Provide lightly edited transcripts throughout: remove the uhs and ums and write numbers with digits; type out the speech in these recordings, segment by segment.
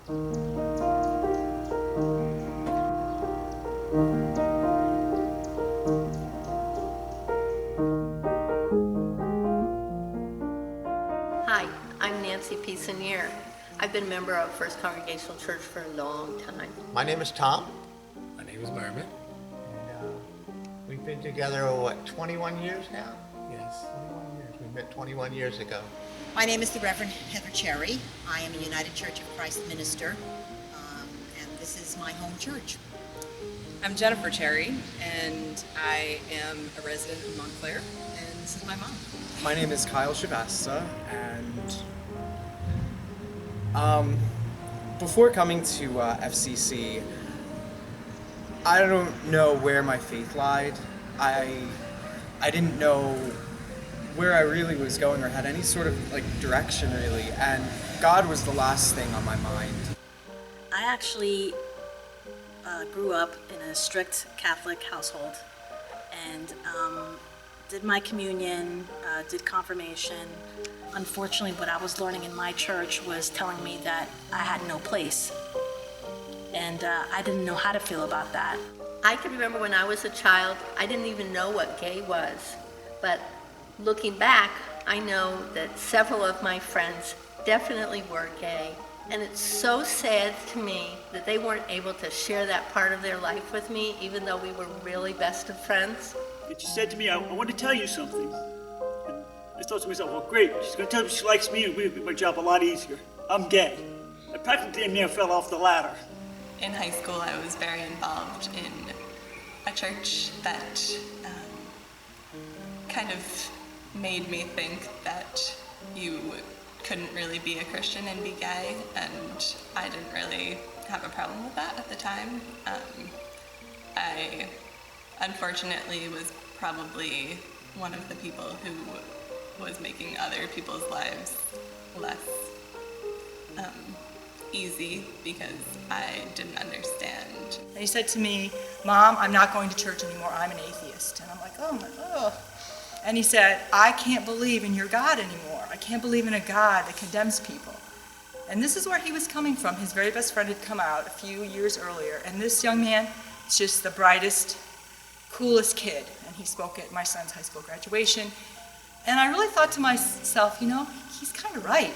Hi, I'm Nancy Pisanier. I've been a member of First Congregational Church for a long time. My name is Tom. My name is Marvin. We've been together, 21 years now? Yes. 21 years. We met 21 years ago. My name is the Reverend Heather Cherry. I am a United Church of Christ minister, and this is my home church. I'm Jennifer Cherry, and I am a resident of Montclair, and this is my mom. My name is Kyle Shavasta, and before coming to FCC, I don't know where my faith lied. I didn't know where I really was going or had any sort of direction really, and God was the last thing on my mind. I actually grew up in a strict Catholic household and did my communion, did confirmation. Unfortunately, what I was learning in my church was telling me that I had no place. And I didn't know how to feel about that. I can remember when I was a child, I didn't even know what gay was. But looking back, I know that several of my friends definitely were gay. And it's so sad to me that they weren't able to share that part of their life with me, even though we were really best of friends. And she said to me, I want to tell you something. And I thought to myself, well, great. She's going to tell me she likes me and we make my job a lot easier. I'm gay. I practically damn near fell off the ladder. In high school, I was very involved in a church that kind of made me think that you couldn't really be a Christian and be gay, and I didn't really have a problem with that at the time. I unfortunately was probably one of the people who was making other people's lives less easy because I didn't understand. And he said to me, Mom, I'm not going to church anymore, I'm an atheist. And I'm like, oh. And he said, I can't believe in your God anymore. I can't believe in a God that condemns people. And this is where he was coming from. His very best friend had come out a few years earlier. And this young man is just the brightest, coolest kid. And he spoke at my son's high school graduation. And I really thought to myself, he's kind of right.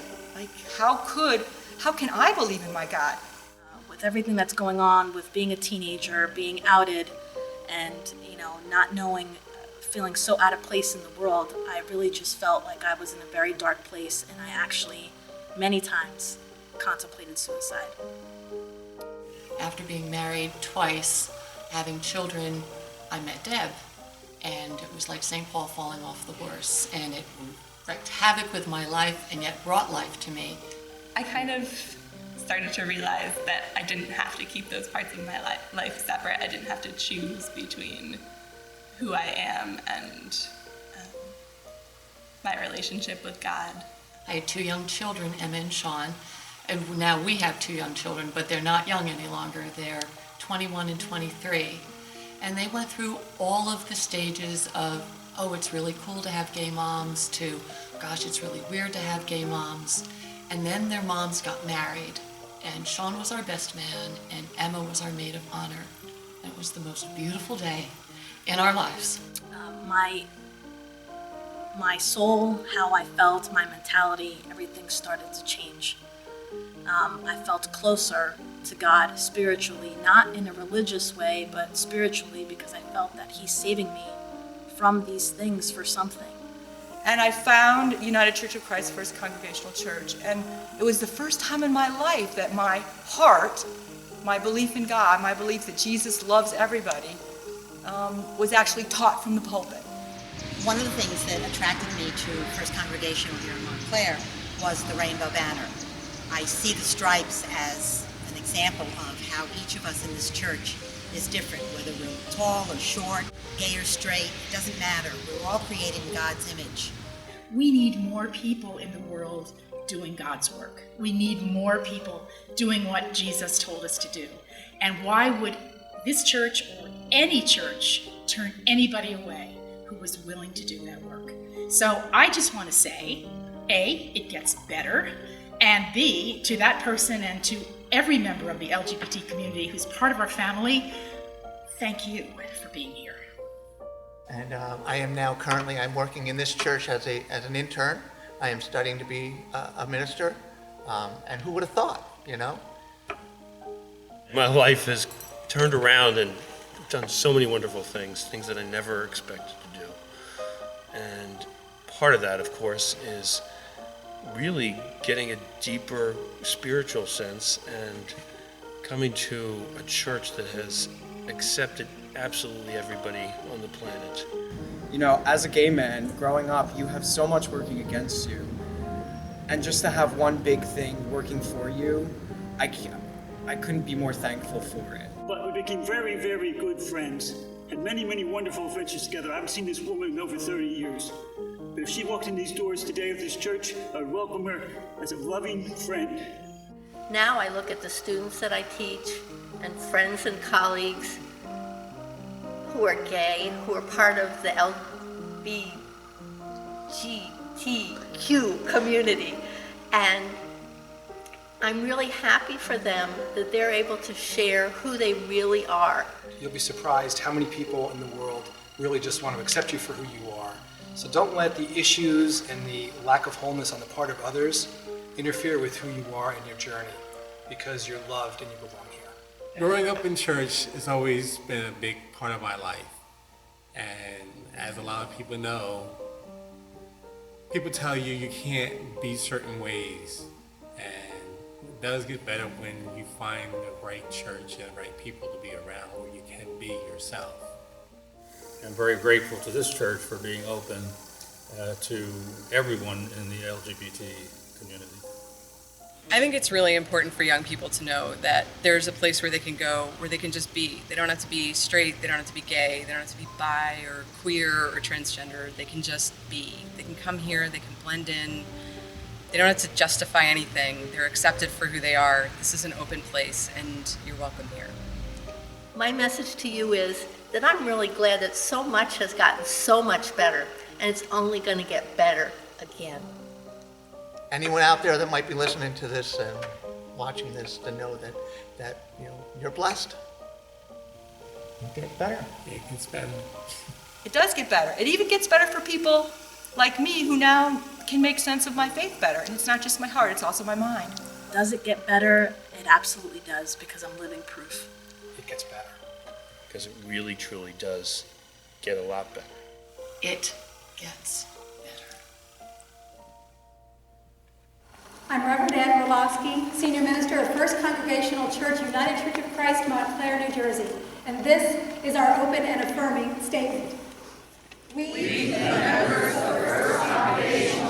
How can I believe in my God? With everything that's going on, with being a teenager, being outed, and not knowing, feeling so out of place in the world, I really just felt like I was in a very dark place, and I actually, many times, contemplated suicide. After being married twice, having children, I met Deb, and it was like St. Paul falling off the horse, and it wreaked havoc with my life and yet brought life to me. I kind of started to realize that I didn't have to keep those parts of my life separate. I didn't have to choose between who I am and my relationship with God. I had two young children, Emma and Sean, and now we have two young children, but they're not young any longer. They're 21 and 23. And they went through all of the stages of, oh, it's really cool to have gay moms, to, gosh, it's really weird to have gay moms. And then their moms got married, and Sean was our best man, and Emma was our maid of honor. And it was the most beautiful day in our lives. My soul, how I felt, my mentality, everything started to change. I felt closer to God spiritually, not in a religious way, but spiritually, because I felt that He's saving me from these things for something. And I found United Church of Christ First Congregational Church, and it was the first time in my life that my heart, my belief in God, my belief that Jesus loves everybody, was actually taught from the pulpit. One of the things that attracted me to First Congregational here in Montclair was the rainbow banner. I see the stripes as an example of how each of us in this church is different, whether we're tall or short, gay or straight, it doesn't matter. We're all created in God's image. We need more people in the world doing God's work. We need more people doing what Jesus told us to do. And why would this church or any church turn anybody away who was willing to do that work? So I just want to say, A, it gets better, and B, to that person and to every member of the LGBT community who's part of our family, thank you for being here. And I am now currently, I'm working in this church as an intern. I am studying to be a minister. And who would have thought, you know? My life has turned around and done so many wonderful things that I never expected to do. And part of that, of course, is really getting a deeper spiritual sense and coming to a church that has accepted absolutely everybody on the planet. You know, as a gay man, growing up, you have so much working against you. And just to have one big thing working for you, I couldn't be more thankful for it. But we became very, very good friends. Had many, many wonderful adventures together. I haven't seen this woman in over 30 years. But if she walked in these doors today of this church, I would welcome her as a loving friend. Now I look at the students that I teach and friends and colleagues who are gay, who are part of the LGBTQ community. And I'm really happy for them that they're able to share who they really are. You'll be surprised how many people in the world really just want to accept you for who you are. So don't let the issues and the lack of wholeness on the part of others interfere with who you are in your journey, because you're loved and you belong here. Growing up in church has always been a big part of my life. And as a lot of people know, people tell you you can't be certain ways. And it does get better when you find the right church and the right people to be around where you can be yourself. I'm very grateful to this church for being open to everyone in the LGBT community. I think it's really important for young people to know that there's a place where they can go, where they can just be. They don't have to be straight, they don't have to be gay, they don't have to be bi or queer or transgender. They can just be. They can come here, they can blend in. They don't have to justify anything. They're accepted for who they are. This is an open place, and you're welcome here. My message to you is that I'm really glad that so much has gotten so much better, and it's only going to get better again. Anyone out there that might be listening to this and watching this to know that you know, you're blessed. It gets better. It gets better. It does get better. It even gets better for people like me who now can make sense of my faith better. And it's not just my heart, it's also my mind. Does it get better? It absolutely does, because I'm living proof. It gets better. Because it really, truly does get a lot better. It gets I'm Reverend Ann Orlowski, Senior Minister of First Congregational Church, United Church of Christ, Montclair, New Jersey. And this is our open and affirming statement. We, the members of First Congregational